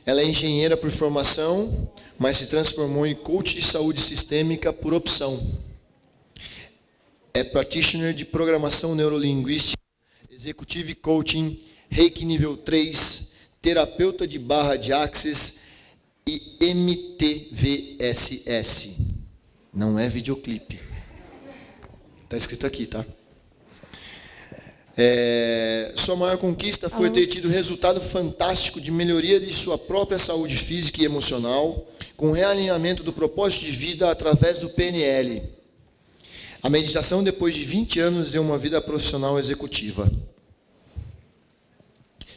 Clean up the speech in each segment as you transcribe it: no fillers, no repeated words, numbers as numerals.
Ela é engenheira por formação, mas se transformou em coach de saúde sistêmica por opção. É practitioner de programação neurolinguística, executive coaching, Reiki nível 3, terapeuta de barra de Axis e MTVSS. Não é videoclipe. Está escrito aqui, tá? Sua maior conquista foi ter tido resultado fantástico de melhoria de sua própria saúde física e emocional, com realinhamento do propósito de vida através do PNL. A meditação, depois de 20 anos, deu uma vida profissional executiva.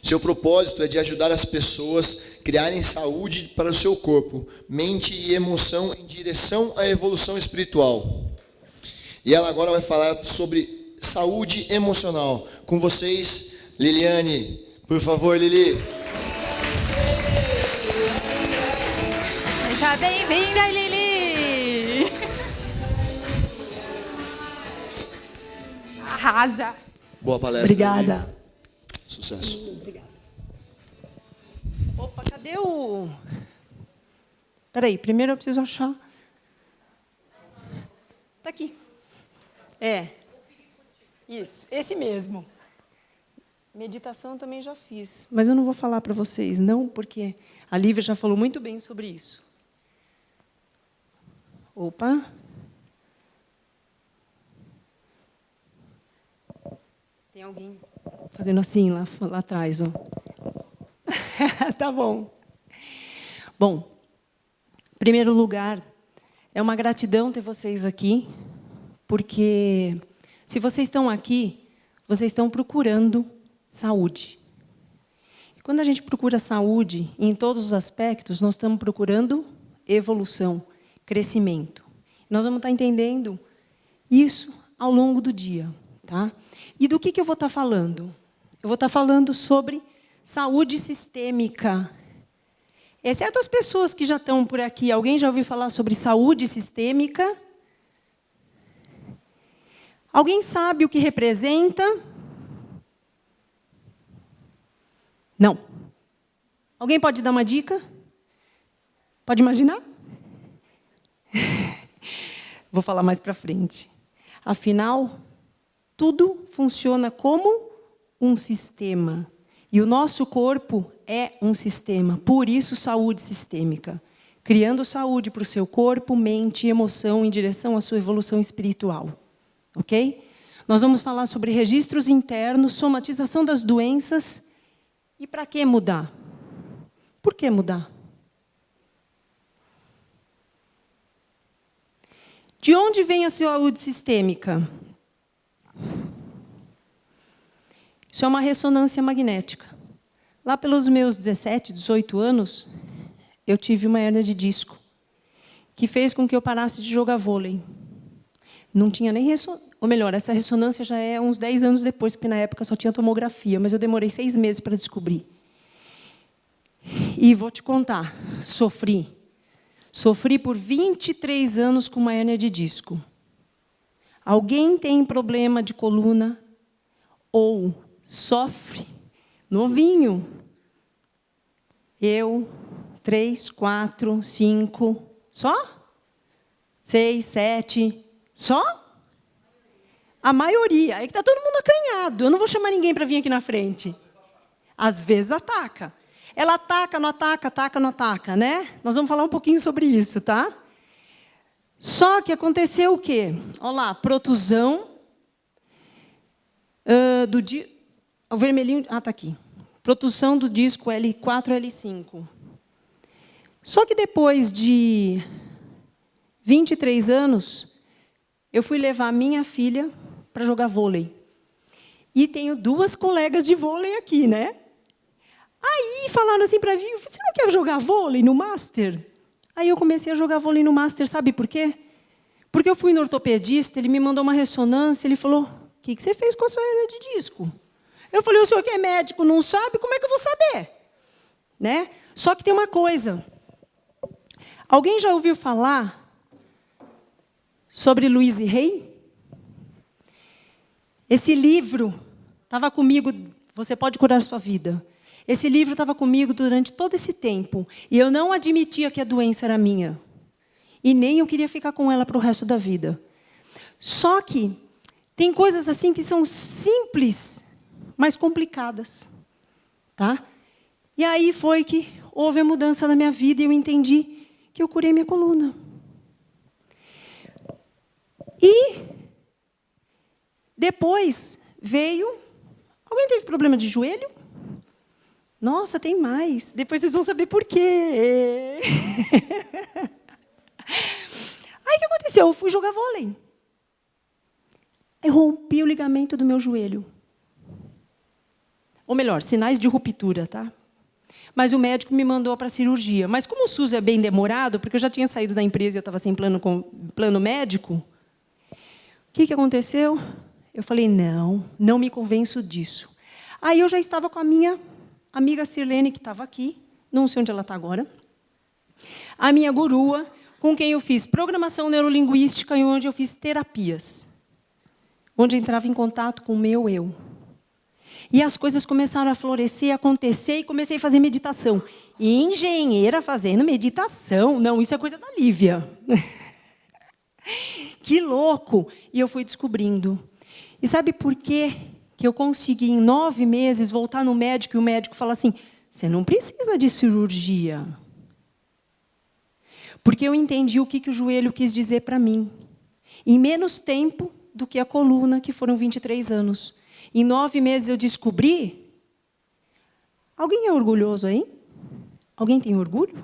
Seu propósito é de ajudar as pessoas a criarem saúde para o seu corpo, mente e emoção em direção à evolução espiritual. E ela agora vai falar sobre saúde emocional. Com vocês, Liliane. Por favor, Lili. Seja bem-vinda, Lili. Arrasa. Boa palestra. Obrigada. Lili. Sucesso. Obrigada. Opa, cadê o... Peraí, primeiro eu preciso achar... Tá aqui. Isso, esse mesmo. Meditação eu também já fiz, mas eu não vou falar para vocês, não, porque a Lívia já falou muito bem sobre isso. Opa. Tem alguém fazendo assim lá atrás, ó. Tá bom. Bom, em primeiro lugar, é uma gratidão ter vocês aqui, porque se vocês estão aqui, vocês estão procurando saúde. E quando a gente procura saúde, em todos os aspectos, nós estamos procurando evolução, crescimento. Nós vamos estar entendendo isso ao longo do dia, tá? E do que eu vou estar falando? Eu vou estar falando sobre saúde sistêmica. Exceto as pessoas que já estão por aqui, alguém já ouviu falar sobre saúde sistêmica? Alguém sabe o que representa? Não. Alguém pode dar uma dica? Pode imaginar? Vou falar mais para frente. Afinal, tudo funciona como um sistema. E o nosso corpo é um sistema. Por isso, saúde sistêmica. Criando saúde para o seu corpo, mente e emoção em direção à sua evolução espiritual. Ok? Nós vamos falar sobre registros internos, somatização das doenças. E para que mudar? Por que mudar? De onde vem a saúde sistêmica? Isso é uma ressonância magnética. Lá pelos meus 17, 18 anos, eu tive uma hérnia de disco, que fez com que eu parasse de jogar vôlei. Não tinha nem ressonância, ou melhor, essa ressonância já é uns 10 anos depois, porque na época só tinha tomografia, mas eu demorei 6 meses para descobrir. E vou te contar, sofri. Sofri por 23 anos com uma hérnia de disco. Alguém tem problema de coluna ou sofre novinho? Eu, 3, 4, 5, só? 6, 7, só? A maioria. É que está todo mundo acanhado. Eu não vou chamar ninguém para vir aqui na frente. Às vezes ataca. Ela ataca, não ataca, né? Nós vamos falar um pouquinho sobre isso, tá? Só que aconteceu o quê? Olha lá, protusão do disco. O vermelhinho. Está aqui. Protusão do disco L4, L5. Só que depois de 23 anos, eu fui levar a minha filha para jogar vôlei. E tenho 2 colegas de vôlei aqui, né? Aí falaram assim para mim, você não quer jogar vôlei no Master? Aí eu comecei a jogar vôlei no Master, sabe por quê? Porque eu fui no ortopedista, ele me mandou uma ressonância, ele falou, o que você fez com a sua hérnia de disco? Eu falei, o senhor que é médico não sabe, como é que eu vou saber? Né? Só que tem uma coisa. Alguém já ouviu falar sobre Louise Hay? Esse livro estava comigo, Você Pode Curar Sua Vida. Esse livro estava comigo durante todo esse tempo. E eu não admitia que a doença era minha. E nem eu queria ficar com ela para o resto da vida. Só que tem coisas assim que são simples, mas complicadas. Tá? E aí foi que houve a mudança na minha vida e eu entendi que eu curei minha coluna. E depois veio... Alguém teve problema de joelho? Nossa, tem mais. Depois vocês vão saber por quê. Aí o que aconteceu? Eu fui jogar vôlei. Eu rompi o ligamento do meu joelho. Ou melhor, sinais de ruptura, tá? Mas o médico me mandou para a cirurgia. Mas como o SUS é bem demorado, porque eu já tinha saído da empresa e eu estava sem plano médico, o que aconteceu? Eu falei, não me convenço disso. Aí eu já estava com a minha amiga Sirlene, que estava aqui, não sei onde ela está agora, a minha gurua, com quem eu fiz programação neurolinguística e onde eu fiz terapias, onde eu entrava em contato com o meu eu. E as coisas começaram a florescer, a acontecer, e comecei a fazer meditação. E engenheira fazendo meditação. Não, isso é coisa da Lívia. Que louco! E eu fui descobrindo. E sabe por quê que eu consegui, em 9 meses, voltar no médico, e o médico fala assim, você não precisa de cirurgia. Porque eu entendi o que o joelho quis dizer para mim. Em menos tempo do que a coluna, que foram 23 anos. Em 9 meses eu descobri... Alguém é orgulhoso aí? Alguém tem orgulho?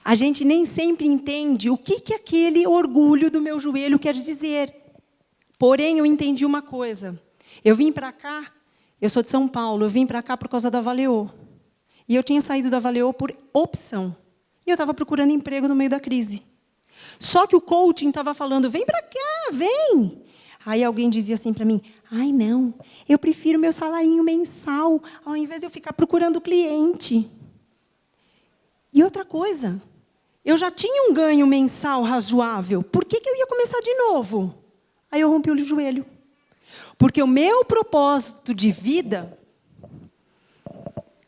A gente nem sempre entende o que aquele orgulho do meu joelho quer dizer. Porém, eu entendi uma coisa. Eu vim para cá, eu sou de São Paulo, eu vim para cá por causa da Valeo. E eu tinha saído da Valeo por opção. E eu estava procurando emprego no meio da crise. Só que o coaching estava falando, vem para cá, vem. Aí alguém dizia assim para mim, ai não, eu prefiro meu salarinho mensal, ao invés de eu ficar procurando cliente. E outra coisa, eu já tinha um ganho mensal razoável, por que eu ia começar de novo? Aí eu rompi o joelho. Porque o meu propósito de vida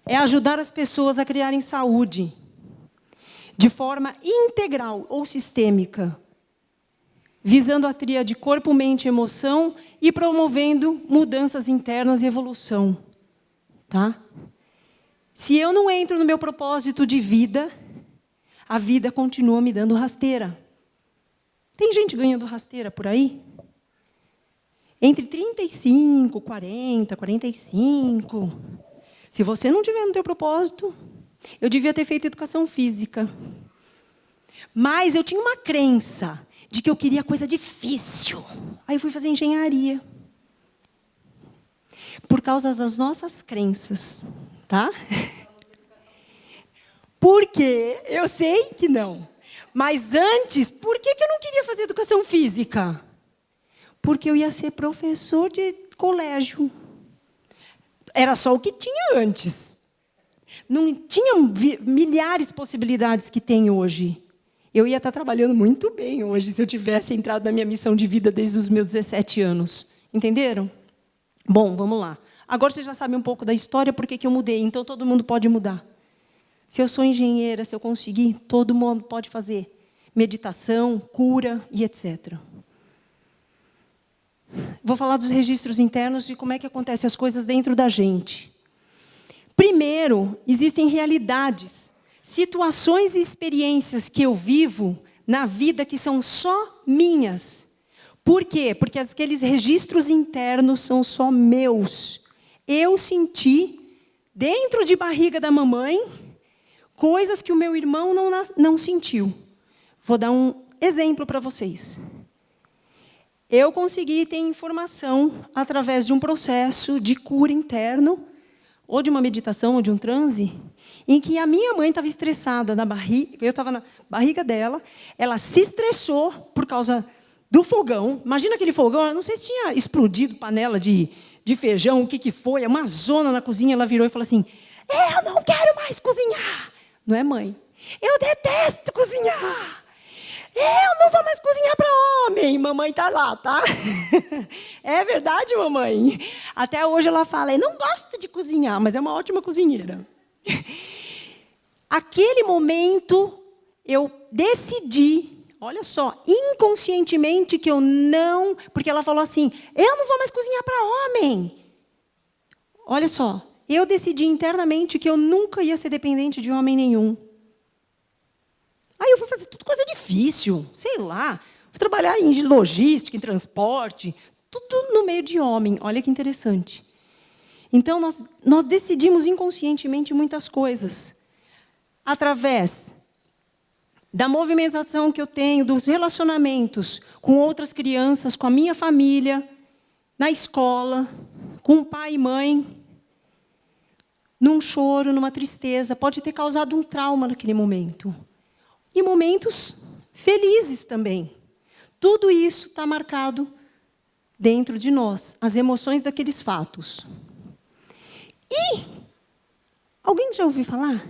é ajudar as pessoas a criarem saúde de forma integral ou sistêmica, visando a tríade corpo, mente e emoção e promovendo mudanças internas e evolução. Tá? Se eu não entro no meu propósito de vida, a vida continua me dando rasteira. Tem gente ganhando rasteira por aí? Entre 35, 40, 45. Se você não tiver no teu propósito, eu devia ter feito educação física. Mas eu tinha uma crença de que eu queria coisa difícil. Aí eu fui fazer engenharia. Por causa das nossas crenças, tá? Porque eu sei que não. Mas antes, por que eu não queria fazer educação física? Porque eu ia ser professor de colégio. Era só o que tinha antes. Não tinha milhares de possibilidades que tem hoje. Eu ia estar trabalhando muito bem hoje se eu tivesse entrado na minha missão de vida desde os meus 17 anos. Entenderam? Bom, vamos lá. Agora vocês já sabem um pouco da história, por que eu mudei. Então, todo mundo pode mudar. Se eu sou engenheira, se eu conseguir, todo mundo pode fazer meditação, cura e etc. Vou falar dos registros internos e como é que acontecem as coisas dentro da gente. Primeiro, existem realidades, situações e experiências que eu vivo na vida que são só minhas. Por quê? Porque aqueles registros internos são só meus. Eu senti, dentro de barriga da mamãe, coisas que o meu irmão não sentiu. Vou dar um exemplo para vocês. Eu consegui ter informação através de um processo de cura interno, ou de uma meditação, ou de um transe, em que a minha mãe estava estressada na barriga, eu estava na barriga dela, ela se estressou por causa do fogão. Imagina aquele fogão, eu não sei se tinha explodido panela de feijão, o que foi, uma zona na cozinha, ela virou e falou assim, eu não quero mais cozinhar. Não é, mãe? Eu detesto cozinhar. Eu não vou mais cozinhar para homem. Mamãe tá lá, tá? É verdade, mamãe? Até hoje ela fala, não gosta de cozinhar, mas é uma ótima cozinheira. Aquele momento, eu decidi, olha só, inconscientemente que eu não... Porque ela falou assim, eu não vou mais cozinhar para homem. Olha só, eu decidi internamente que eu nunca ia ser dependente de homem nenhum. Aí eu fui fazer tudo coisa difícil, sei lá. Fui trabalhar em logística, em transporte, tudo no meio de homem. Olha que interessante. Então, nós decidimos inconscientemente muitas coisas. Através da movimentação que eu tenho, dos relacionamentos com outras crianças, com a minha família, na escola, com pai e mãe, num choro, numa tristeza. Pode ter causado um trauma naquele momento. E momentos felizes também. Tudo isso está marcado dentro de nós, as emoções daqueles fatos. E alguém já ouviu falar?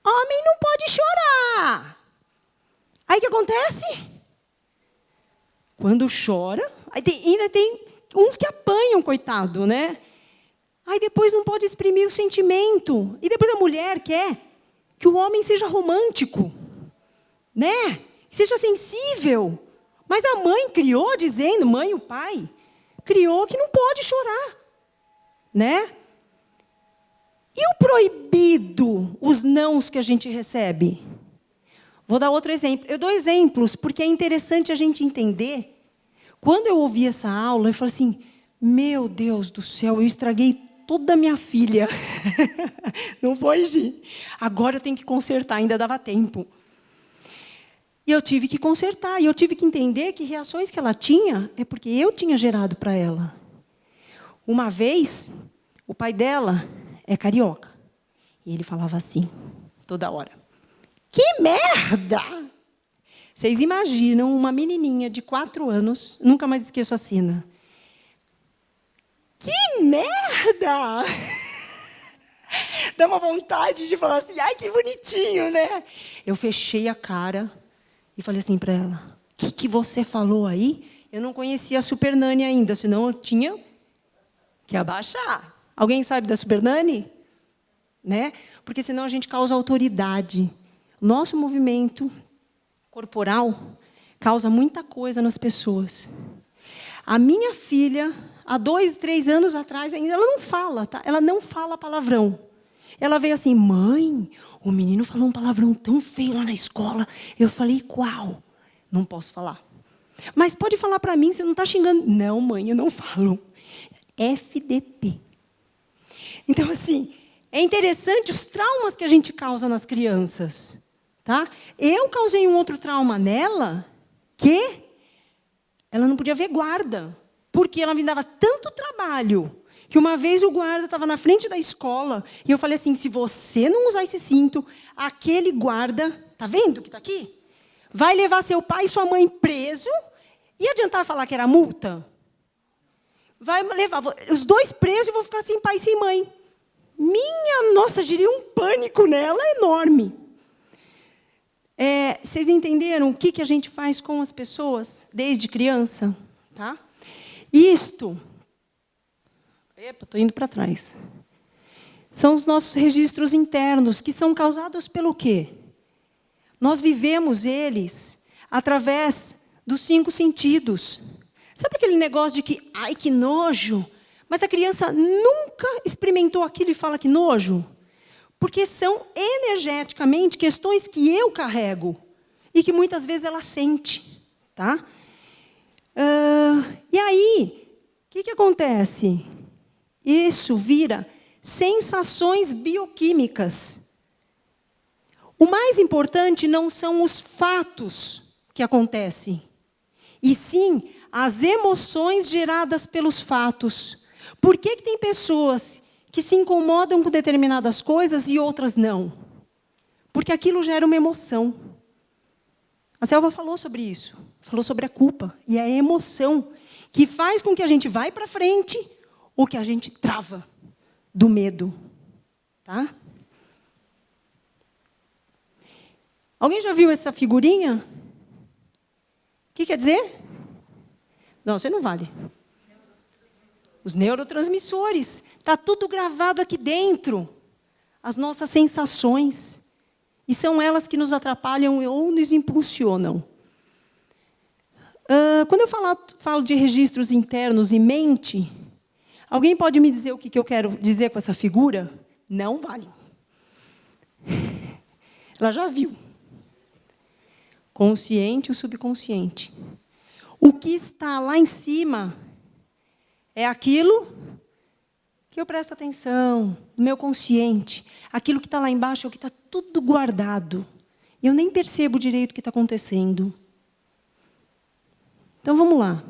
Homem não pode chorar. Aí o que acontece? Quando chora, ainda tem uns que apanham, coitado, né? Aí depois não pode exprimir o sentimento. E depois a mulher quer que o homem seja romântico. Né? Seja sensível. Mas a mãe criou dizendo, mãe, o pai, criou que não pode chorar. Né? E o proibido, os nãos que a gente recebe? Vou dar outro exemplo. Eu dou exemplos porque é interessante a gente entender. Quando eu ouvi essa aula, eu falei assim, meu Deus do céu, eu estraguei toda a minha filha. Não foi, Gi? Agora eu tenho que consertar, ainda dava tempo. E eu tive que consertar, e eu tive que entender que reações que ela tinha é porque eu tinha gerado para ela. Uma vez, o pai dela é carioca. E ele falava assim, toda hora. Que merda! Vocês imaginam uma menininha de 4 anos, nunca mais esqueço a cena. Que merda! Dá uma vontade de falar assim, ai, que bonitinho, né? Eu fechei a cara e falei assim para ela, o que você falou aí? Eu não conhecia a Super Nani ainda, senão eu tinha que abaixar. Alguém sabe da Super Nani? Né? Porque senão a gente causa autoridade. Nosso movimento corporal causa muita coisa nas pessoas. A minha filha, há 2, 3 anos atrás, ainda ela não fala, tá? Ela não fala palavrão. Ela veio assim, mãe, o menino falou um palavrão tão feio lá na escola. Eu falei, qual? Não posso falar. Mas pode falar para mim, você não está xingando. Não, mãe, eu não falo. FDP. Então, assim, é interessante os traumas que a gente causa nas crianças. Tá? Eu causei um outro trauma nela, que ela não podia ver guarda. Porque ela me dava tanto trabalho, que uma vez o guarda estava na frente da escola, e eu falei assim, se você não usar esse cinto, aquele guarda, tá vendo que está aqui? Vai levar seu pai e sua mãe preso, e adiantar falar que era multa? Vai levar os 2 presos e vou ficar sem pai e sem mãe. Minha nossa, diria um pânico nela enorme. Vocês entenderam o que a gente faz com as pessoas desde criança? Tá? Isto... Epa, estou indo para trás. São os nossos registros internos, que são causados pelo quê? Nós vivemos eles através dos 5 sentidos. Sabe aquele negócio de que, ai, que nojo? Mas a criança nunca experimentou aquilo e fala que nojo? Porque são energeticamente questões que eu carrego e que muitas vezes ela sente. Tá? E aí, o que acontece? Isso vira sensações bioquímicas. O mais importante não são os fatos que acontecem, e sim as emoções geradas pelos fatos. Por que tem pessoas que se incomodam com determinadas coisas e outras não? Porque aquilo gera uma emoção. A Selva falou sobre isso, falou sobre a culpa, e é a emoção que faz com que a gente vá para frente ou que a gente trava do medo. Tá? Alguém já viu essa figurinha? que quer dizer? Não, você não vale. Os neurotransmissores. Está tudo gravado aqui dentro. As nossas sensações. E são elas que nos atrapalham ou nos impulsionam. Quando eu falo de registros internos e mente, alguém pode me dizer o que eu quero dizer com essa figura? Não vale. Ela já viu. Consciente e o subconsciente. O que está lá em cima é aquilo que eu presto atenção, no meu consciente. Aquilo que está lá embaixo é o que está tudo guardado. E eu nem percebo direito o que está acontecendo. Então, vamos lá.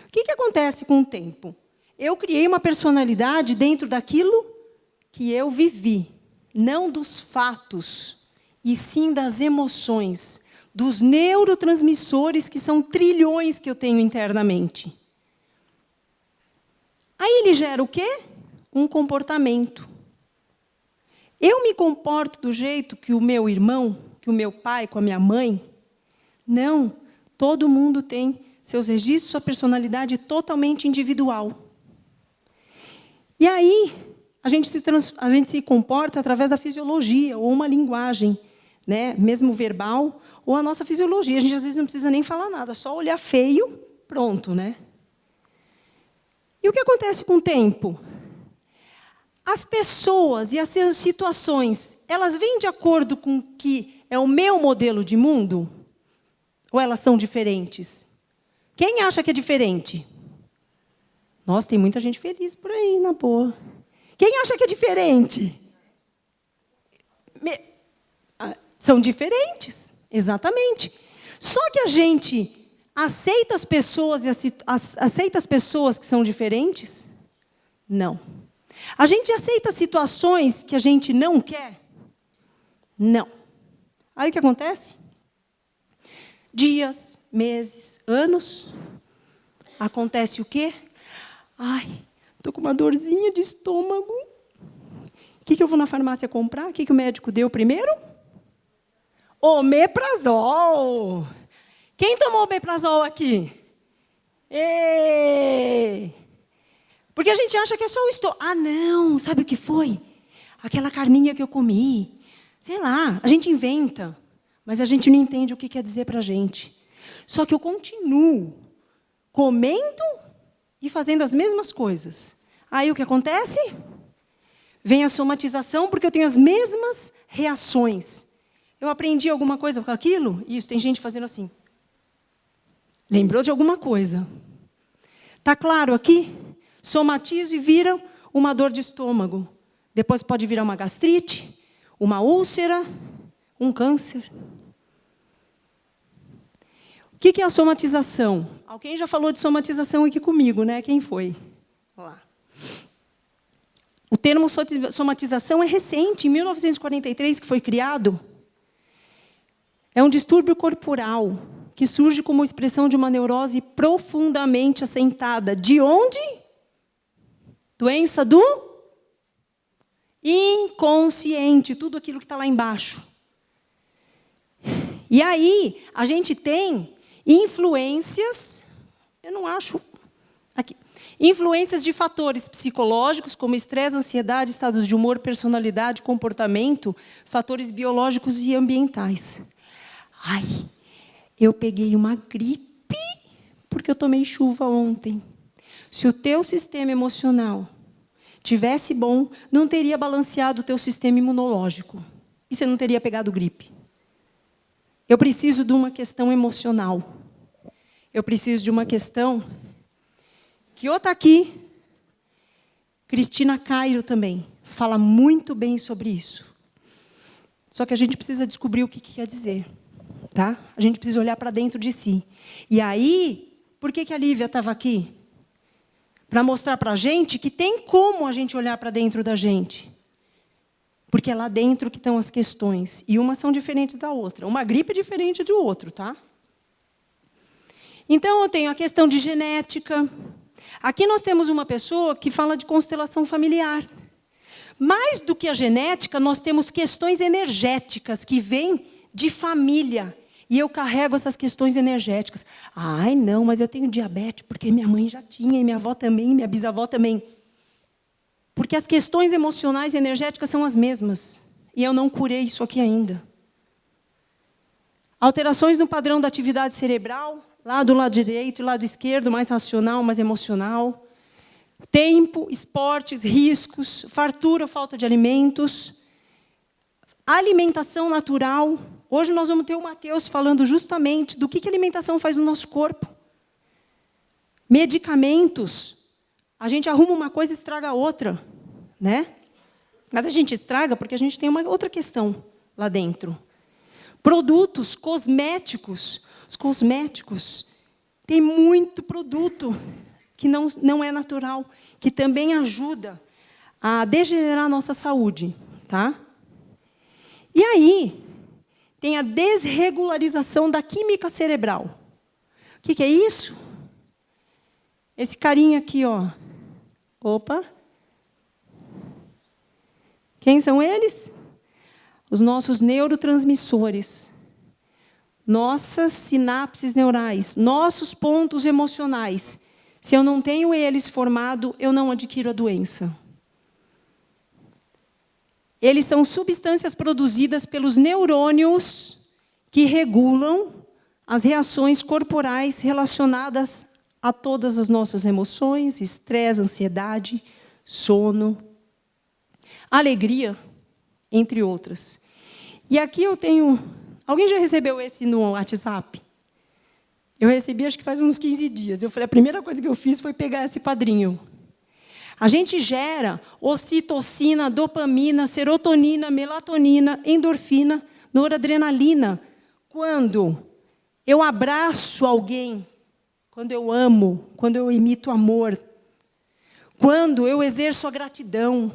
O que acontece com o tempo? Eu criei uma personalidade dentro daquilo que eu vivi. Não dos fatos, e sim das emoções, dos neurotransmissores, que são trilhões que eu tenho internamente. Aí ele gera o quê? Um comportamento. Eu me comporto do jeito que o meu irmão, que o meu pai, com a minha mãe? Não. Todo mundo tem seus registros, sua personalidade totalmente individual. E aí, a gente se comporta através da fisiologia, ou uma linguagem, né? Mesmo verbal, ou a nossa fisiologia. A gente, às vezes, não precisa nem falar nada, só olhar feio, pronto, né? E o que acontece com o tempo? As pessoas e as situações, elas vêm de acordo com o que é o meu modelo de mundo? Ou elas são diferentes? Quem acha que é diferente? Nossa, tem muita gente feliz por aí, na boa. Quem acha que é diferente? São diferentes, exatamente. Só que a gente aceita as pessoas e aceita as pessoas que são diferentes? Não. A gente aceita situações que a gente não quer? Não. Aí o que acontece? Dias, meses, anos. Acontece o quê? Ai, estou com uma dorzinha de estômago. O que eu vou na farmácia comprar? O que o médico deu primeiro? Omeprazol. Quem tomou omeprazol aqui? Porque a gente acha que é só o estômago. Ah, não, sabe o que foi? Aquela carninha que eu comi. Sei lá, a gente inventa, mas a gente não entende o que quer dizer para a gente. Só que eu continuo comendo e fazendo as mesmas coisas. Aí o que acontece? Vem a somatização, porque eu tenho as mesmas reações. Eu aprendi alguma coisa com aquilo? Isso, tem gente fazendo assim. Lembrou de alguma coisa. Está claro aqui? Somatizo e vira uma dor de estômago. Depois pode virar uma gastrite, uma úlcera, um câncer. O que é a somatização? Alguém já falou de somatização aqui comigo, né? Quem foi? Lá. O termo somatização é recente, em 1943, que foi criado. É um distúrbio corporal que surge como expressão de uma neurose profundamente assentada. De onde? Doença do inconsciente, tudo aquilo que está lá embaixo. E aí, a gente tem influências, eu não acho, aqui, influências de fatores psicológicos, como estresse, ansiedade, estados de humor, personalidade, comportamento, fatores biológicos e ambientais. Ai, eu peguei uma gripe porque eu tomei chuva ontem. Se o teu sistema emocional tivesse bom, não teria balanceado o teu sistema imunológico. E você não teria pegado gripe. Eu preciso de uma questão emocional. Eu preciso de uma questão que ou está aqui, Cristina Cairo também, fala muito bem sobre isso. Só que a gente precisa descobrir o que quer dizer. Tá? A gente precisa olhar para dentro de si. E aí, por que a Lívia estava aqui? Para mostrar para a gente que tem como a gente olhar para dentro da gente. Porque é lá dentro que estão as questões. E umas são diferentes da outra. Uma gripe é diferente do outro, tá? Então, eu tenho a questão de genética. Aqui nós temos uma pessoa que fala de constelação familiar. Mais do que a genética, nós temos questões energéticas que vêm de família. E eu carrego essas questões energéticas. Ai, não, mas eu tenho diabetes, porque minha mãe já tinha, e minha avó também, e minha bisavó também. Porque as questões emocionais e energéticas são as mesmas. E eu não curei isso aqui ainda. Alterações no padrão da atividade cerebral, lá do lado direito e lado esquerdo, mais racional, mais emocional. Tempo, esportes, riscos, fartura, falta de alimentos. Alimentação natural. Hoje nós vamos ter o Mateus falando justamente do que a alimentação faz no nosso corpo. Medicamentos. A gente arruma uma coisa e estraga outra, né? Mas a gente estraga porque a gente tem uma outra questão lá dentro. Produtos cosméticos. Os cosméticos têm muito produto que não é natural, que também ajuda a degenerar a nossa saúde, tá? E aí, tem a desregularização da química cerebral. O que é isso? Esse carinha aqui, ó. Opa. Quem são eles? Os nossos neurotransmissores. Nossas sinapses neurais, nossos pontos emocionais. Se eu não tenho eles formados, eu não adquiro a doença. Eles são substâncias produzidas pelos neurônios que regulam as reações corporais relacionadas a todas as nossas emoções, estresse, ansiedade, sono, alegria, entre outras. E aqui eu tenho... Alguém já recebeu esse no WhatsApp? Eu recebi, acho que faz uns 15 dias. Eu falei, a primeira coisa que eu fiz foi pegar esse padrinho. A gente gera ocitocina, dopamina, serotonina, melatonina, endorfina, noradrenalina. Quando eu abraço alguém, quando eu amo, quando eu imito amor, quando eu exerço a gratidão,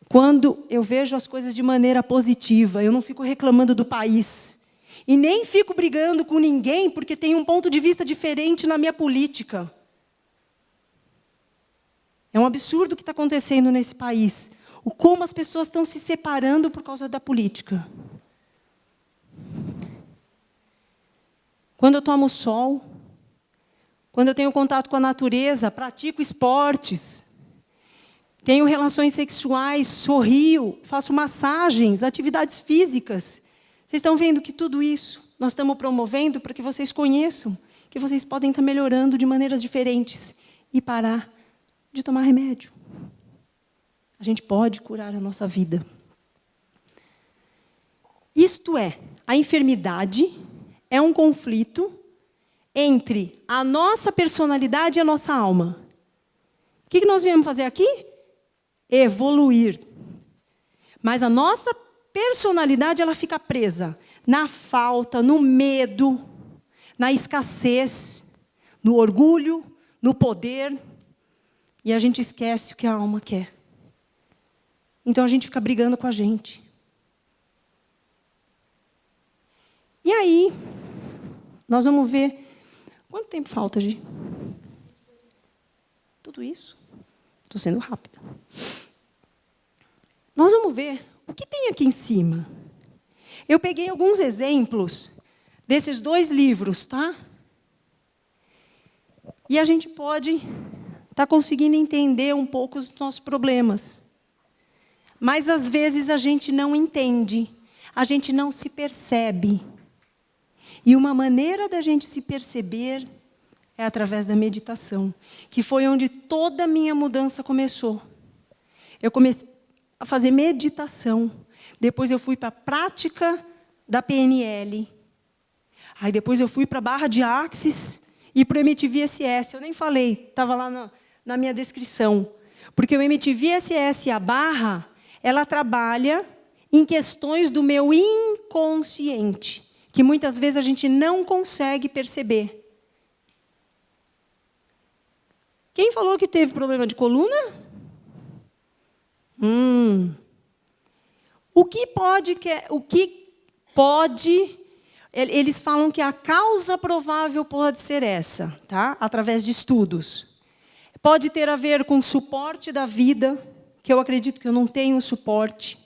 quando eu vejo as coisas de maneira positiva, eu não fico reclamando do país. E nem fico brigando com ninguém porque tem um ponto de vista diferente na minha política. É um absurdo o que está acontecendo nesse país. O como as pessoas estão se separando por causa da política. Quando eu tomo sol, quando eu tenho contato com a natureza, pratico esportes, tenho relações sexuais, sorrio, faço massagens, atividades físicas. Vocês estão vendo que tudo isso nós estamos promovendo para que vocês conheçam, que vocês podem estar melhorando de maneiras diferentes e parar de tomar remédio. A gente pode curar a nossa vida. Isto é, a enfermidade é um conflito entre a nossa personalidade e a nossa alma. O que nós viemos fazer aqui? Evoluir. Mas a nossa personalidade ela fica presa na falta, no medo, na escassez, no orgulho, no poder. E a gente esquece o que a alma quer. Então a gente fica brigando com a gente. E aí, nós vamos ver... Quanto tempo falta, Gi? Tudo isso? Estou sendo rápida. Nós vamos ver o que tem aqui em cima. Eu peguei alguns exemplos desses 2 livros, tá? E a gente pode estar conseguindo entender um pouco os nossos problemas. Mas, às vezes, a gente não entende, a gente não se percebe. E uma maneira da gente se perceber é através da meditação, que foi onde toda a minha mudança começou. Eu comecei a fazer meditação. Depois eu fui para a prática da PNL. Aí depois eu fui para a barra de Axis e para o MTV-SS. Eu nem falei, estava lá na minha descrição. Porque o MTV-SS, a barra, ela trabalha em questões do meu inconsciente, que muitas vezes a gente não consegue perceber. Quem falou que teve problema de coluna? O que pode... Eles falam que a causa provável pode ser essa, tá? Através de estudos. Pode ter a ver com suporte da vida, que eu acredito que eu não tenho suporte.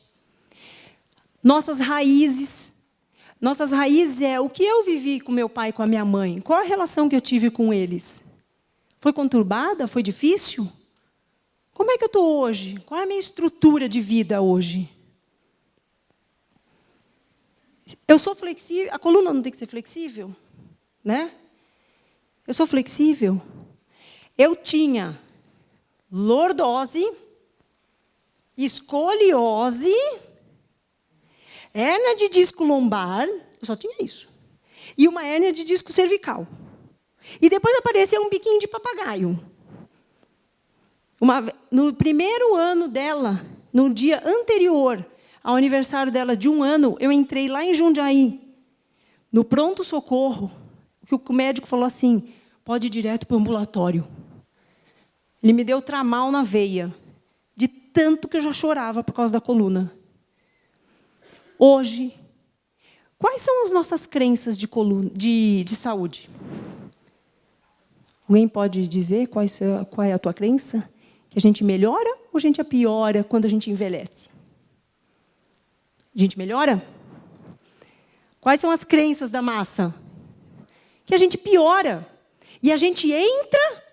Nossas raízes. Nossas raízes é o que eu vivi com meu pai e com a minha mãe. Qual a relação que eu tive com eles? Foi conturbada? Foi difícil? Como é que eu estou hoje? Qual é a minha estrutura de vida hoje? Eu sou flexível. A coluna não tem que ser flexível? Né? Eu sou flexível. Eu tinha lordose, escoliose, hérnia de disco lombar, eu só tinha isso, e uma hérnia de disco cervical. E depois apareceu um biquinho de papagaio. No primeiro ano dela, no dia anterior ao aniversário dela de 1 ano, eu entrei lá em Jundiaí, no pronto-socorro, que o médico falou assim, pode ir direto para o ambulatório. Ele me deu tramal na veia, de tanto que eu já chorava por causa da coluna. Hoje, quais são as nossas crenças de saúde? Alguém pode dizer qual é a tua crença? Que a gente melhora ou a gente piora quando a gente envelhece? A gente melhora? Quais são as crenças da massa? Que a gente piora. E a gente entra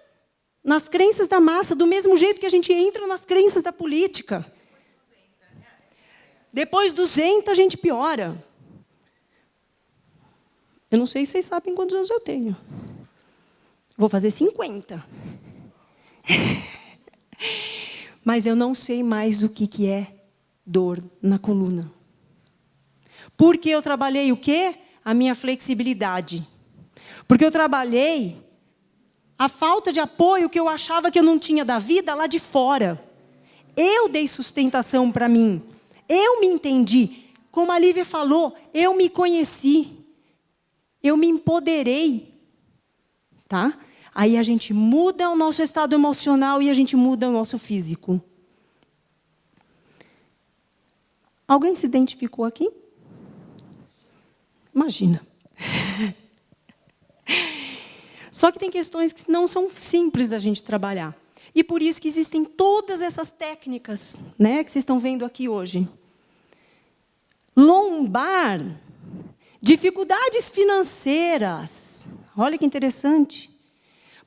nas crenças da massa do mesmo jeito que a gente entra nas crenças da política. Depois dos 200, a gente piora. Eu não sei se vocês sabem quantos anos eu tenho. Vou fazer 50. Mas eu não sei mais o que é dor na coluna. Porque eu trabalhei o quê? A minha flexibilidade. Porque eu trabalhei a falta de apoio que eu achava que eu não tinha da vida lá de fora. Eu dei sustentação para mim. Eu me entendi. Como a Lívia falou, eu me conheci. Eu me empoderei. Tá? Aí a gente muda o nosso estado emocional e a gente muda o nosso físico. Alguém se identificou aqui? Imagina. Só que tem questões que não são simples da gente trabalhar. E por isso que existem todas essas técnicas, né, que vocês estão vendo aqui hoje. Lombar, dificuldades financeiras. Olha que interessante.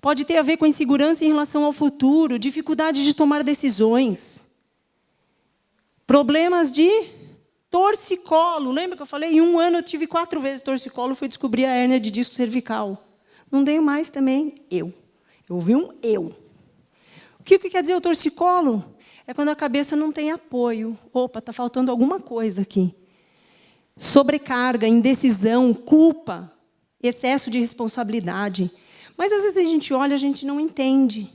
Pode ter a ver com insegurança em relação ao futuro, dificuldade de tomar decisões. Problemas de torcicolo. Lembra que eu falei? Em 1 ano eu tive 4 vezes torcicolo e fui descobrir a hérnia de disco cervical. Não dei mais também. Eu ouvi um eu. O que quer dizer o torcicolo? É quando a cabeça não tem apoio. Opa, está faltando alguma coisa aqui. Sobrecarga, indecisão, culpa, excesso de responsabilidade. Mas, às vezes, a gente olha, a gente não entende.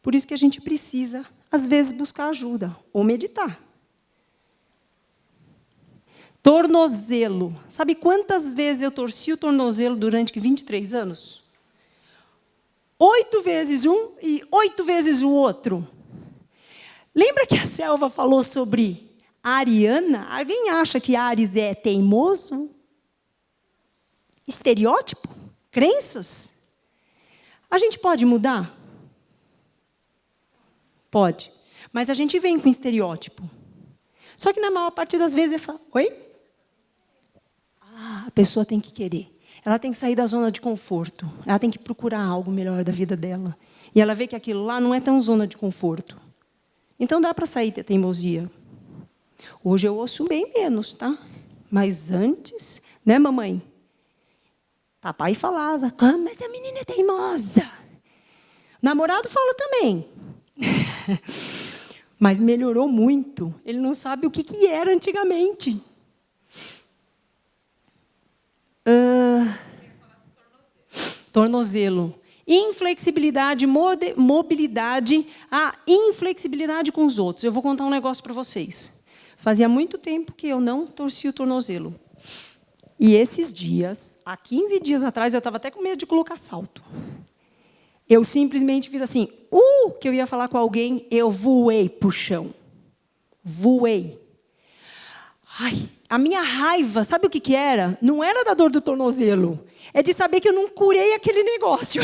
Por isso que a gente precisa, às vezes, buscar ajuda ou meditar. Tornozelo. Sabe quantas vezes eu torci o tornozelo durante 23 anos? 8 vezes um e 8 vezes o outro. Lembra que a Selva falou sobre a Ariana? Alguém acha que Ares é teimoso? Estereótipo? Crenças? A gente pode mudar? Pode. Mas a gente vem com estereótipo. Só que na maior parte das vezes eu falo, oi? A pessoa tem que querer. Ela tem que sair da zona de conforto. Ela tem que procurar algo melhor da vida dela. E ela vê que aquilo lá não é tão zona de conforto. Então dá para sair da teimosia. Hoje eu ouço bem menos, tá? Mas antes, né, mamãe? Papai falava, como essa menina é teimosa. Namorado fala também. Mas melhorou muito. Ele não sabe o que era antigamente. Tornozelo. Inflexibilidade, mobilidade, a inflexibilidade com os outros. Eu vou contar um negócio para vocês. Fazia muito tempo que eu não torci o tornozelo. E esses dias, há 15 dias atrás, eu estava até com medo de colocar salto. Eu simplesmente fiz assim, que eu ia falar com alguém, eu voei para o chão. Voei. Ai, a minha raiva, sabe o que era? Não era da dor do tornozelo. É de saber que eu não curei aquele negócio.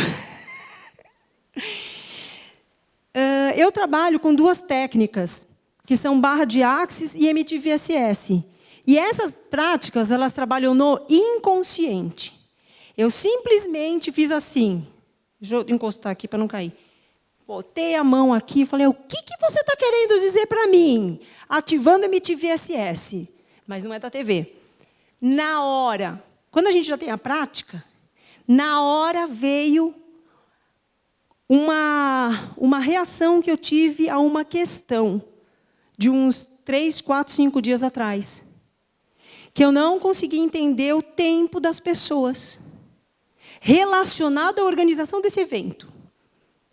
Eu trabalho com 2 técnicas, que são barra de axis e MTVSS. E essas práticas, elas trabalham no inconsciente. Eu simplesmente fiz assim. Deixa eu encostar aqui para não cair. Botei a mão aqui e falei, o que você está querendo dizer para mim? Ativando MTVSS. Mas não é da TV. Na hora, quando a gente já tem a prática, na hora veio uma reação que eu tive a uma questão de uns 3, 4, 5 dias atrás. Que eu não consegui entender o tempo das pessoas relacionado à organização desse evento.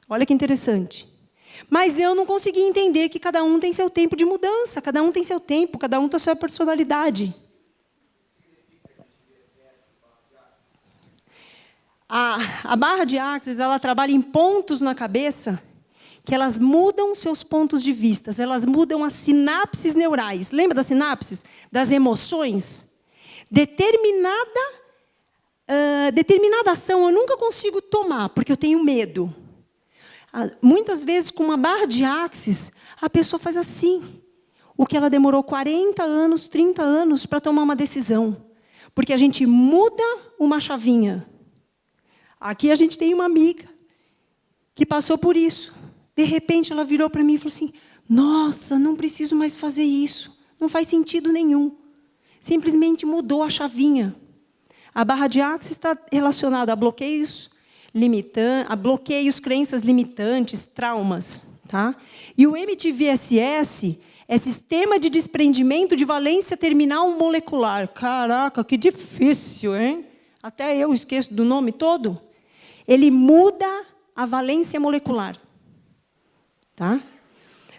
Olha que interessante. Mas eu não consegui entender que cada um tem seu tempo de mudança, cada um tem seu tempo, cada um tem sua personalidade. A barra de Axis, ela trabalha em pontos na cabeça que elas mudam seus pontos de vista, elas mudam as sinapses neurais. Lembra das sinapses? Das emoções? Determinada ação eu nunca consigo tomar, porque eu tenho medo. Muitas vezes, com uma barra de Axis, a pessoa faz assim. O que ela demorou 40 anos, 30 anos para tomar uma decisão. Porque a gente muda uma chavinha. Aqui a gente tem uma amiga que passou por isso. De repente, ela virou para mim e falou assim, nossa, não preciso mais fazer isso. Não faz sentido nenhum. Simplesmente mudou a chavinha. A barra de Axis está relacionada a bloqueios, crenças limitantes, traumas. Tá? E o MTVSS é Sistema de Desprendimento de Valência Terminal Molecular. Caraca, que difícil, hein? Até eu esqueço do nome todo. Ele muda a valência molecular. Tá?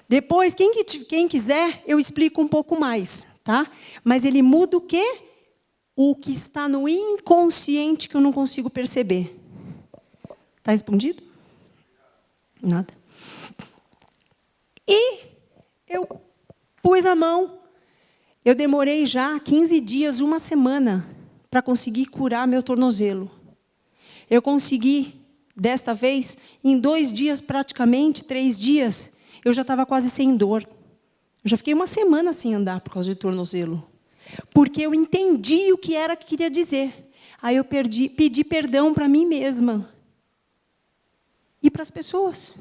Depois, quem quiser, eu explico um pouco mais. Tá? Mas ele muda o quê? O que está no inconsciente que eu não consigo perceber. Está respondido? Nada. E eu pus a mão. Eu demorei já 15 dias, uma semana, para conseguir curar meu tornozelo. Eu consegui, desta vez, em 2 dias, praticamente, 3 dias, eu já estava quase sem dor. Eu já fiquei uma semana sem andar por causa de tornozelo. Porque eu entendi o que era que queria dizer. Aí eu pedi perdão para mim mesma. E para as pessoas.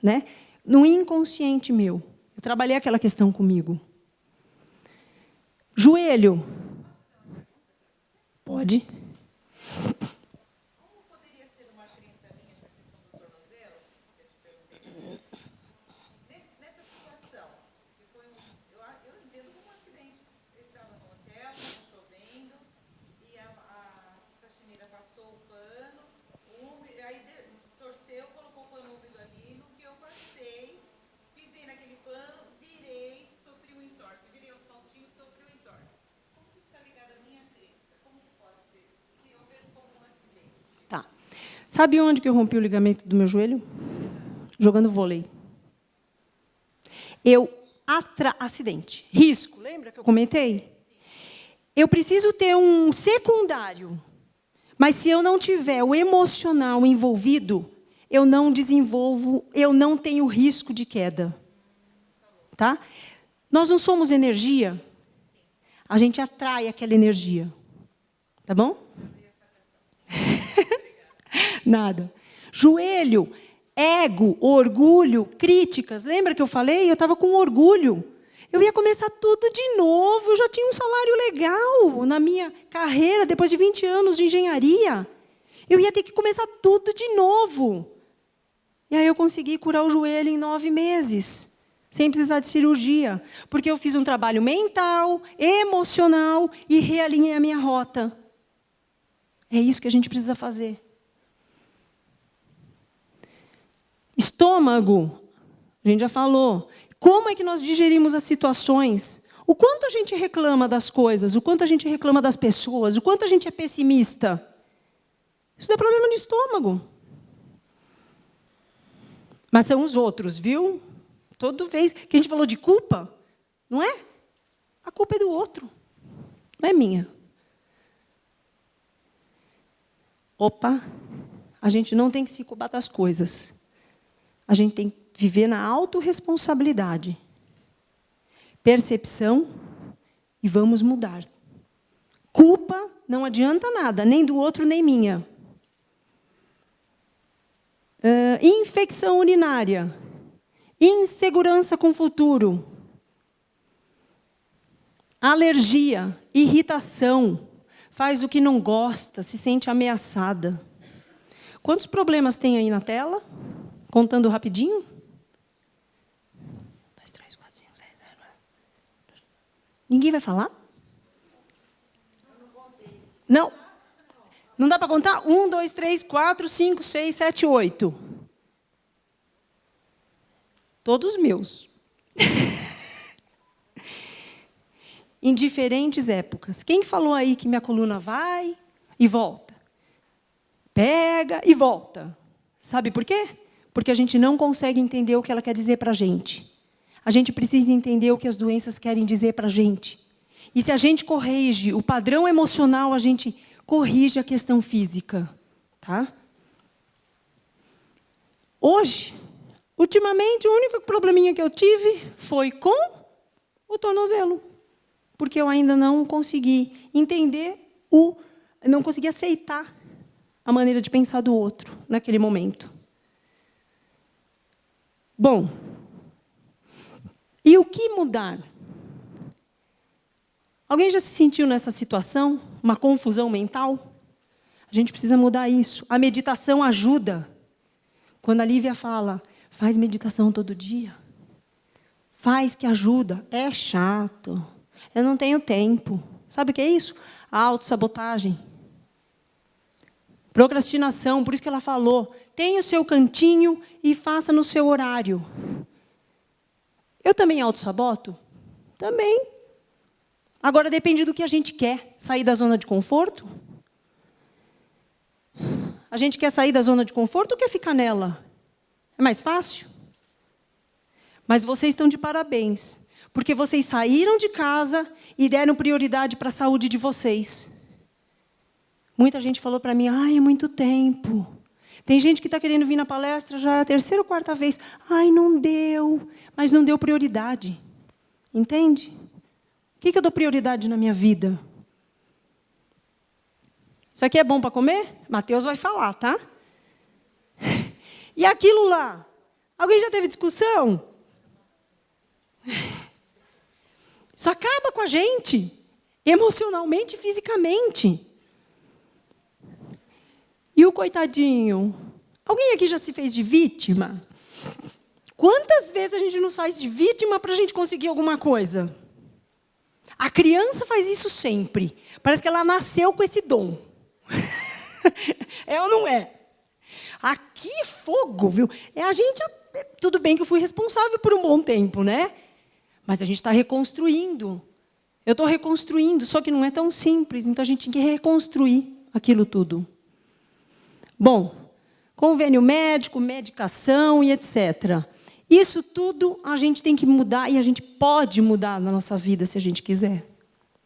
Né? No inconsciente meu. Eu trabalhei aquela questão comigo. Joelho. Pode. Como poderia ser uma crença minha essa questão do tornozelo? Que eu te perguntei. Nessa situação, que foi eu entendo como um acidente. Eu estava no hotel, estava chovendo, e a faxineira passou o pano, aí torceu, colocou o pano úmido ali, no que eu passei, pisei naquele pano, virei, sofri um entorse. Virei o saltinho, sofri um entorse. Como que isso está ligado à minha crença? Como que pode ser? Que eu vejo como um acidente. Tá. Sabe onde que eu rompi o ligamento do meu joelho? Jogando vôlei. Acidente. Risco. Lembra que eu comentei? Eu preciso ter um secundário. Mas se eu não tiver o emocional envolvido, eu não desenvolvo, eu não tenho risco de queda. Tá? Nós não somos energia. A gente atrai aquela energia. Tá bom? Nada. Joelho, ego, orgulho, críticas. Lembra que eu falei? Eu estava com orgulho. Eu ia começar tudo de novo. Eu já tinha um salário legal na minha carreira, depois de 20 anos de engenharia. Eu ia ter que começar tudo de novo. E aí eu consegui curar o joelho em 9 meses, sem precisar de cirurgia. Porque eu fiz um trabalho mental, emocional e realinhei a minha rota. É isso que a gente precisa fazer. Estômago, a gente já falou. Como é que nós digerimos as situações? O quanto a gente reclama das coisas, o quanto a gente reclama das pessoas, o quanto a gente é pessimista. Isso dá problema no estômago. Mas são os outros, viu? Toda vez que a gente falou de culpa, não é? A culpa é do outro, não é minha. Opa, a gente não tem que se culpar das coisas. A gente tem que viver na autorresponsabilidade. Percepção e vamos mudar. Culpa não adianta nada, nem do outro, nem minha. Infecção urinária, insegurança com o futuro, alergia, irritação, faz o que não gosta, se sente ameaçada. Quantos problemas tem aí na tela? Contando rapidinho. 1, 2, 3, 4, 5, 6, 7, 8. Ninguém vai falar? Não. Não dá para contar? 1, 2, 3, 4, 5, 6, 7, 8. Todos meus. Em diferentes épocas. Quem falou aí que minha coluna vai e volta? Pega e volta. Sabe por quê? Porque a gente não consegue entender o que ela quer dizer para a gente. A gente precisa entender o que as doenças querem dizer para a gente. E se a gente corrige o padrão emocional, a gente corrige a questão física. Tá? Hoje, ultimamente, o único probleminha que eu tive foi com o tornozelo. Porque eu ainda não consegui entender, não consegui aceitar a maneira de pensar do outro naquele momento. Bom, e o que mudar? Alguém já se sentiu nessa situação? Uma confusão mental? A gente precisa mudar isso. A meditação ajuda. Quando a Lívia fala, faz meditação todo dia. Faz que ajuda. É chato. Eu não tenho tempo. Sabe o que é isso? A autossabotagem. Procrastinação, por isso que ela falou, tenha o seu cantinho e faça no seu horário. Eu também autossaboto? Também. Agora depende do que a gente quer. Sair da zona de conforto? A gente quer sair da zona de conforto ou quer ficar nela? É mais fácil? Mas vocês estão de parabéns. Porque vocês saíram de casa e deram prioridade para a saúde de vocês. Muita gente falou para mim, ai, é muito tempo. Tem gente que está querendo vir na palestra já é a 3ª ou 4ª vez. Ai, não deu. Mas não deu prioridade. Entende? O que eu dou prioridade na minha vida? Isso aqui é bom para comer? Mateus vai falar, tá? E aquilo lá? Alguém já teve discussão? Isso acaba com a gente, emocionalmente e fisicamente. E o coitadinho? Alguém aqui já se fez de vítima? Quantas vezes a gente não faz de vítima para a gente conseguir alguma coisa? A criança faz isso sempre. Parece que ela nasceu com esse dom. É ou não é? Aqui é fogo, viu? É a gente. Tudo bem que eu fui responsável por um bom tempo, né? Mas a gente está reconstruindo. Eu estou reconstruindo, só que não é tão simples. Então, a gente tem que reconstruir aquilo tudo. Bom, convênio médico, medicação e etc. Isso tudo a gente tem que mudar e a gente pode mudar na nossa vida se a gente quiser.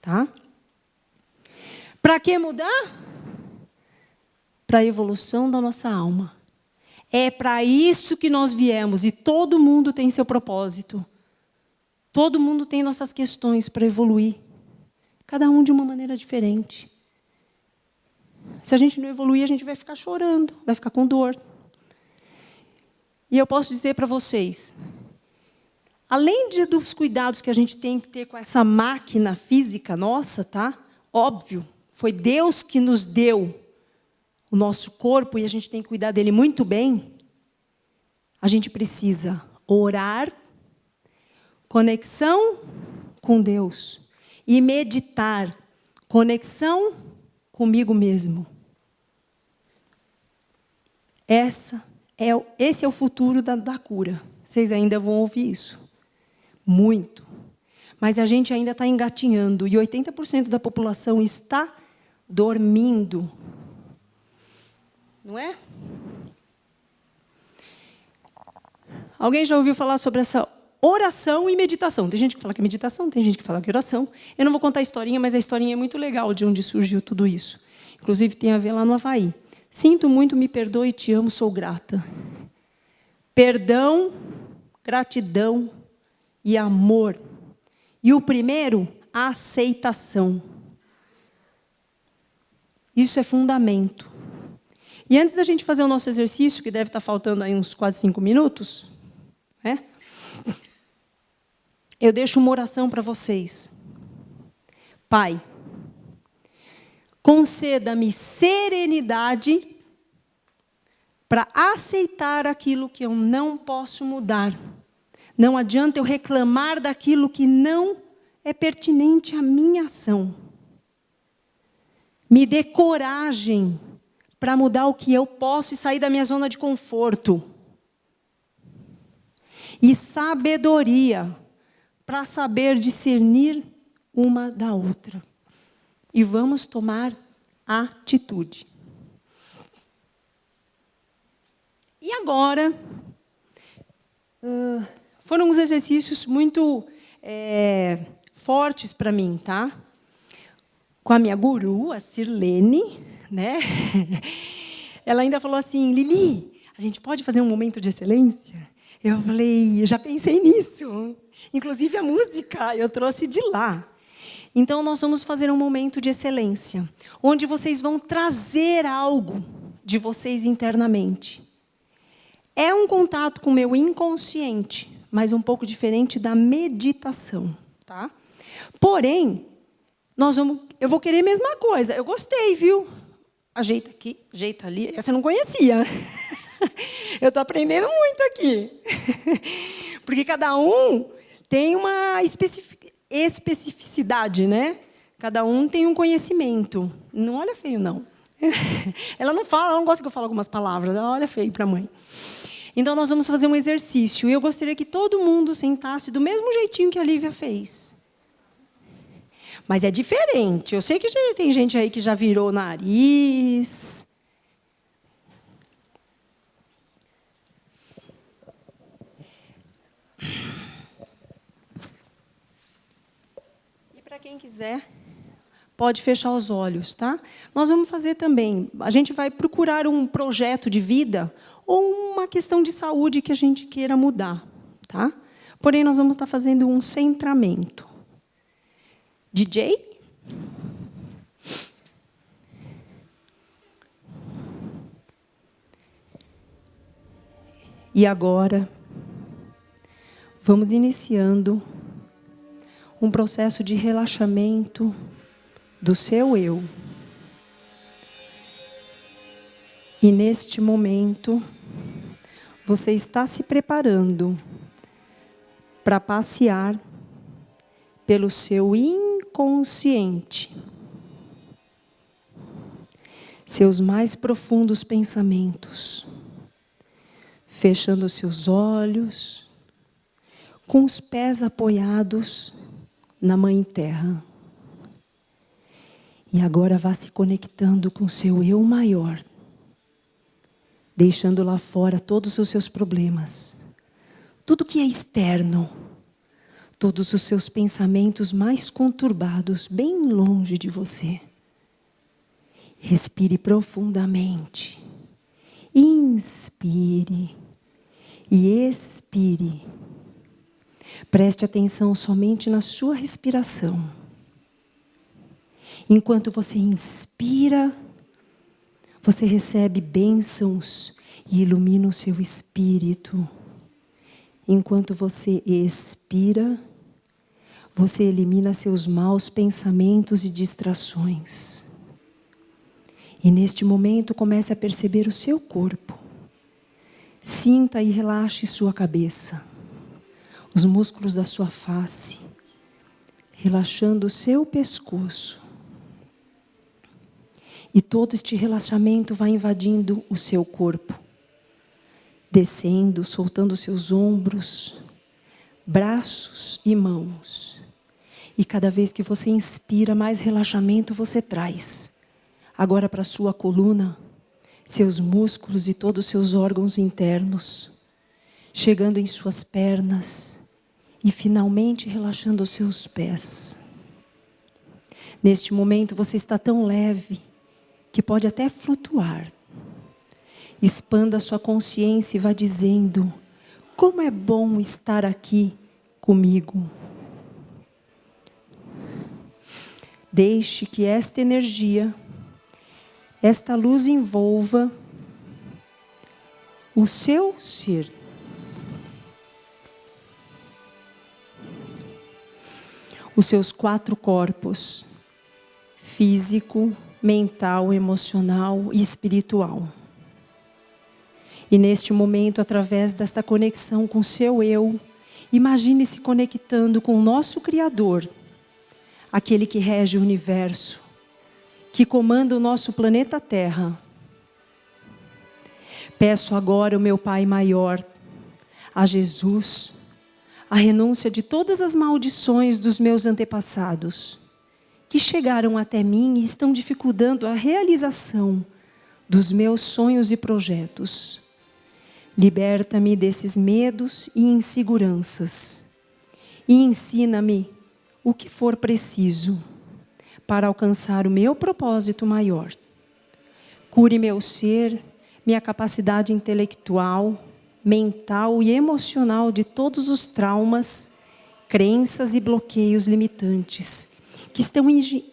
Tá? Para que mudar? Para a evolução da nossa alma. É para isso que nós viemos e todo mundo tem seu propósito. Todo mundo tem nossas questões para evoluir. Cada um de uma maneira diferente. Se a gente não evoluir, a gente vai ficar chorando, vai ficar com dor. E eu posso dizer para vocês, além dos cuidados que a gente tem que ter com essa máquina física nossa, tá? Óbvio, foi Deus que nos deu o nosso corpo e a gente tem que cuidar dele muito bem. A gente precisa orar, conexão com Deus e meditar, conexão comigo mesmo. Esse é o futuro da cura. Vocês ainda vão ouvir isso. Muito. Mas a gente ainda está engatinhando e 80% da população está dormindo. Não é? Alguém já ouviu falar sobre essa oração e meditação? Tem gente que fala que é meditação, tem gente que fala que é oração. Eu não vou contar a historinha, mas a historinha é muito legal de onde surgiu tudo isso. Inclusive, tem a ver lá no Havaí. Sinto muito, me perdoe, te amo, sou grata. Perdão, gratidão e amor. E o primeiro, aceitação. Isso é fundamento. E antes da gente fazer o nosso exercício, que deve estar faltando aí uns quase 5 minutos, né? Eu deixo uma oração para vocês. Pai, conceda-me serenidade para aceitar aquilo que eu não posso mudar. Não adianta eu reclamar daquilo que não é pertinente à minha ação. Me dê coragem para mudar o que eu posso e sair da minha zona de conforto. E sabedoria para saber discernir uma da outra. E vamos tomar atitude. E agora, foram uns exercícios muito fortes para mim, tá? Com a minha guru, a Sirlene, né? Ela ainda falou assim, Lili, a gente pode fazer um momento de excelência? Eu falei, eu já pensei nisso. Inclusive a música, eu trouxe de lá. Então, nós vamos fazer um momento de excelência, onde vocês vão trazer algo de vocês internamente. É um contato com o meu inconsciente, mas um pouco diferente da meditação, tá? Porém, eu vou querer a mesma coisa. Eu gostei, viu? Ajeita aqui, ajeita ali. Essa eu não conhecia. Eu estou aprendendo muito aqui. Porque cada um tem uma especificidade, né? Cada um tem um conhecimento. Não olha feio, não. Ela não fala, ela não gosta que eu fale algumas palavras. Ela olha feio para a mãe. Então, nós vamos fazer um exercício. E eu gostaria que todo mundo sentasse do mesmo jeitinho que a Lívia fez. Mas é diferente. Eu sei que tem gente aí que já virou nariz. E para quem quiser, pode fechar os olhos, tá? Nós vamos fazer também. A gente vai procurar um projeto de vida ou uma questão de saúde que a gente queira mudar, tá? Porém, nós vamos estar fazendo um centramento. DJ? E agora, vamos iniciando um processo de relaxamento do seu eu. E neste momento, você está se preparando para passear pelo seu inconsciente. Seus mais profundos pensamentos. Fechando seus olhos, com os pés apoiados na Mãe Terra. E agora vá se conectando com seu eu maior. Deixando lá fora todos os seus problemas. Tudo que é externo. Todos os seus pensamentos mais conturbados, bem longe de você. Respire profundamente. Inspire e expire. Preste atenção somente na sua respiração. Enquanto você inspira, você recebe bênçãos e ilumina o seu espírito. Enquanto você expira, você elimina seus maus pensamentos e distrações. E neste momento comece a perceber o seu corpo. Sinta e relaxe sua cabeça, os músculos da sua face, relaxando o seu pescoço. E todo este relaxamento vai invadindo o seu corpo, descendo, soltando seus ombros, braços e mãos. E cada vez que você inspira, mais relaxamento você traz. Agora para a sua coluna, seus músculos e todos os seus órgãos internos, chegando em suas pernas e finalmente relaxando os seus pés. Neste momento você está tão leve que pode até flutuar. Expanda sua consciência e vá dizendo: como é bom estar aqui comigo. Deixe que esta energia, esta luz envolva o seu ser. Os seus 4 corpos, físico, mental, emocional e espiritual. E neste momento, através desta conexão com o seu eu, imagine se conectando com o nosso Criador, aquele que rege o universo, que comanda o nosso planeta Terra. Peço agora ao meu Pai maior, a Jesus, a renúncia de todas as maldições dos meus antepassados, que chegaram até mim e estão dificultando a realização dos meus sonhos e projetos. Liberta-me desses medos e inseguranças e ensina-me o que for preciso para alcançar o meu propósito maior. Cure meu ser, minha capacidade intelectual, mental e emocional de todos os traumas, crenças e bloqueios limitantes que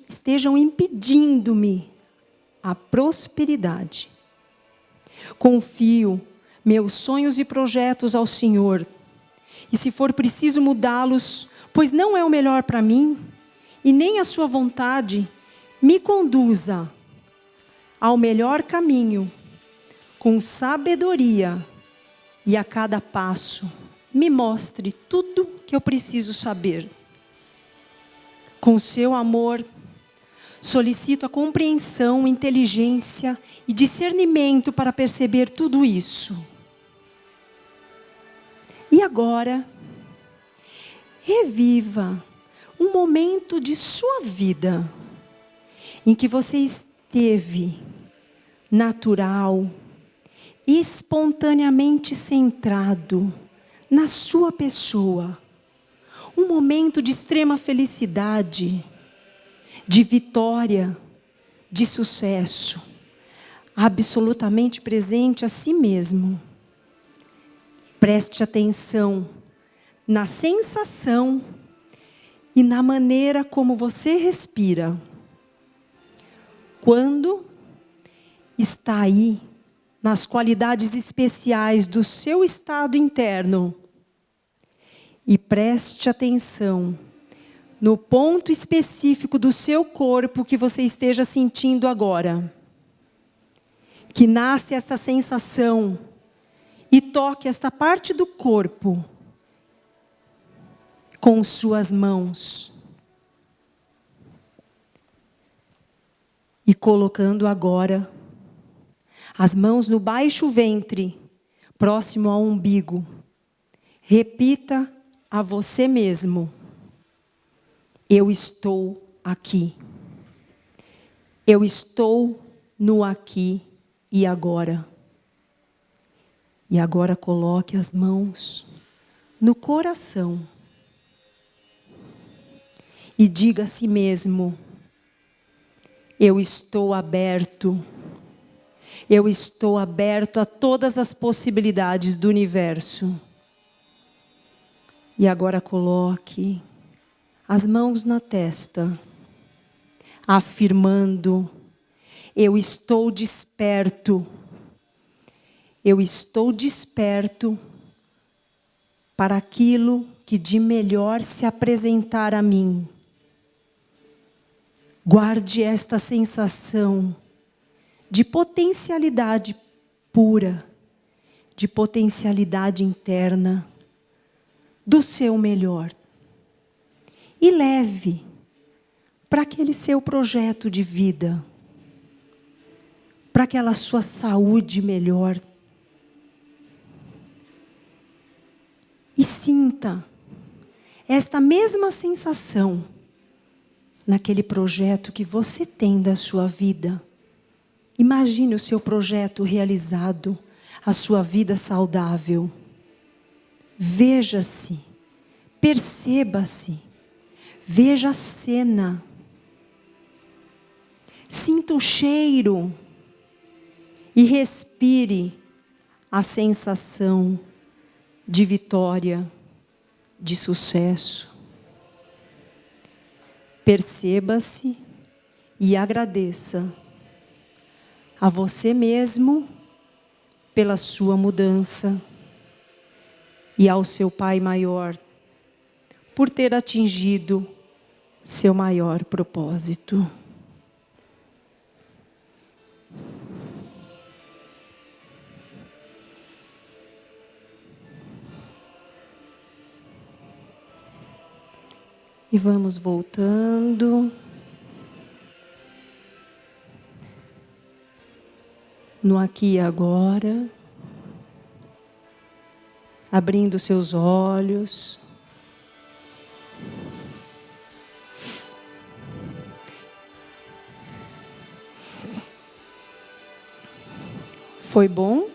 estejam impedindo-me a prosperidade. Confio meus sonhos e projetos ao Senhor, e se for preciso mudá-los, pois não é o melhor para mim, e nem a sua vontade, me conduza ao melhor caminho, com sabedoria, e a cada passo me mostre tudo que eu preciso saber. Com seu amor, solicito a compreensão, inteligência e discernimento para perceber tudo isso. E agora, reviva um momento de sua vida em que você esteve natural, espontaneamente centrado na sua pessoa. Um momento de extrema felicidade, de vitória, de sucesso, absolutamente presente a si mesmo. Preste atenção na sensação e na maneira como você respira. Quando está aí, nas qualidades especiais do seu estado interno, e preste atenção no ponto específico do seu corpo que você esteja sentindo agora. Que nasce essa sensação e toque esta parte do corpo com suas mãos. E colocando agora as mãos no baixo ventre, próximo ao umbigo. Repita a você mesmo: eu estou aqui. Eu estou no aqui e agora. E agora coloque as mãos no coração. E diga a si mesmo: eu estou aberto. Eu estou aberto a todas as possibilidades do universo. E agora coloque as mãos na testa, afirmando: eu estou desperto. Eu estou desperto para aquilo que de melhor se apresentar a mim. Guarde esta sensação de potencialidade pura, de potencialidade interna, do seu melhor. E leve para aquele seu projeto de vida, para aquela sua saúde melhor. E sinta esta mesma sensação naquele projeto que você tem da sua vida. Imagine o seu projeto realizado, a sua vida saudável. Veja-se, perceba-se, veja a cena. Sinta o cheiro e respire a sensação de vitória, de sucesso. Perceba-se e agradeça a você mesmo pela sua mudança e ao seu Pai maior por ter atingido seu maior propósito. E vamos voltando. No aqui e agora. Abrindo seus olhos. Foi bom?